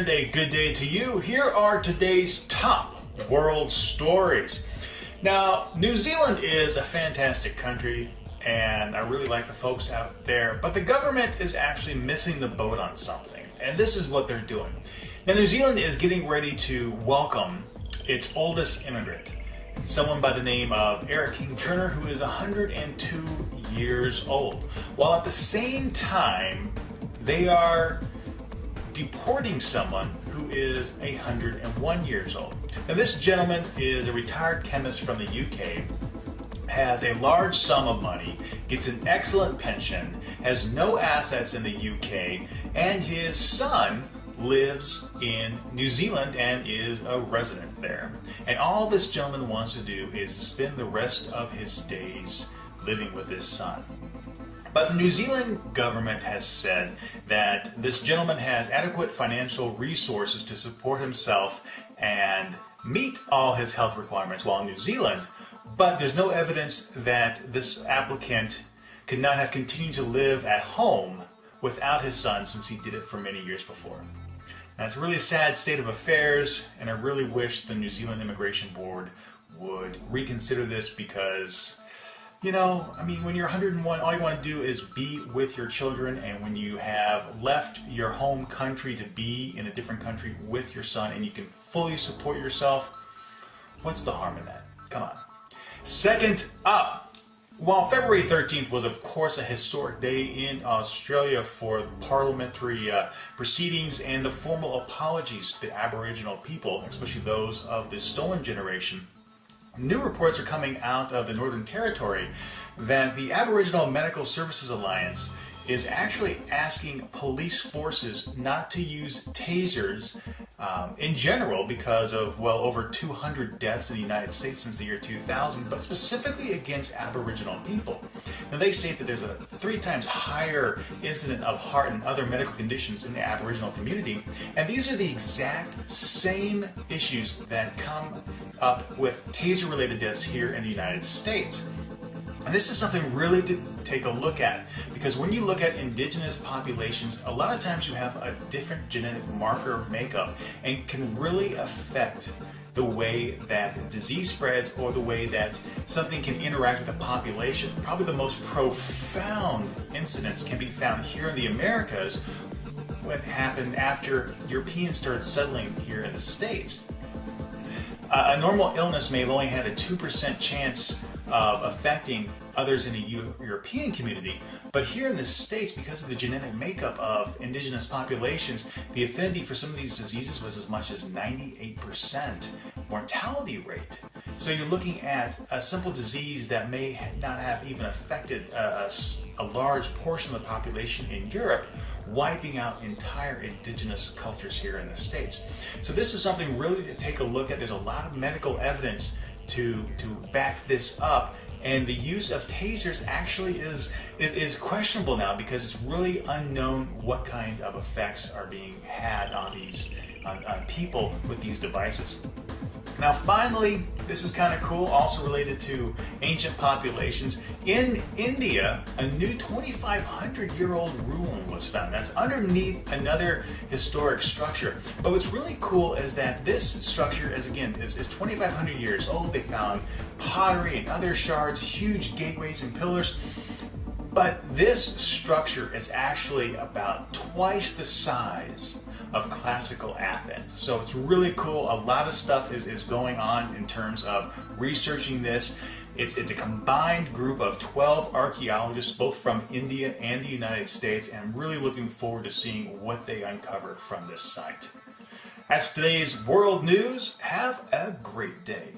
and a good day to you. Here are today's top world stories. Now, New Zealand is a fantastic country, and I really like the folks out there, but the government is actually missing the boat on something, and this is what they're doing. Now, New Zealand is getting ready to welcome its oldest immigrant, someone by the name of Eric King Turner, who is 102 years old, while at the same time they are deporting someone who is 101 years old. Now, this gentleman is a retired chemist from the UK, has a large sum of money, gets an excellent pension, has no assets in the UK, and his son lives in New Zealand and is a resident there. And all this gentleman wants to do is to spend the rest of his days living with his son. But the New Zealand government has said that this gentleman has adequate financial resources to support himself and meet all his health requirements while in New Zealand, but there's no evidence that this applicant could not have continued to live at home without his son, since he did it for many years before. Now, it's a really sad state of affairs, and I really wish the New Zealand Immigration Board would reconsider this because, you know, I mean, when you're 101, all you want to do is be with your children, and when you have left your home country to be in a different country with your son and you can fully support yourself, what's the harm in that? Come on. Second up, while February 13th was, of course, a historic day in Australia for parliamentary proceedings and the formal apologies to the Aboriginal people, especially those of the stolen generation, new reports are coming out of the Northern Territory that the Aboriginal Medical Services Alliance is actually asking police forces not to use tasers in general because of, well, over 200 deaths in the United States since the year 2000, but specifically against Aboriginal people. Now, they state that there's a 3 times higher incident of heart and other medical conditions in the Aboriginal community, and these are the exact same issues that come up with taser-related deaths here in the United States. And this is something really to take a look at, because when you look at indigenous populations, a lot of times you have a different genetic marker makeup and can really affect the way that disease spreads or the way that something can interact with the population. Probably the most profound incidents can be found here in the Americas, what happened after Europeans started settling here in the States. A normal illness may have only had a 2% chance of affecting others in the European community, but here in the States, because of the genetic makeup of indigenous populations, the affinity for some of these diseases was as much as 98% mortality rate. So you're looking at a simple disease that may not have even affected a large portion of the population in Europe, wiping out entire indigenous cultures here in the States. So this is something really to take a look at. There's a lot of medical evidence to back this up, and the use of tasers actually is questionable now because it's really unknown what kind of effects are being had on people with these devices. Now, finally, this is kind of cool, also related to ancient populations. In India, a new 2,500-year-old ruin was found. That's underneath another historic structure. But what's really cool is that this structure is 2,500 years old. They found pottery and other shards, huge gateways and pillars. But this structure is actually about twice the size of classical Athens. So it's really cool. A lot of stuff is going on in terms of researching this. It's a combined group of 12 archaeologists, both from India and the United States, and I'm really looking forward to seeing what they uncover from this site. As for today's world news, have a great day.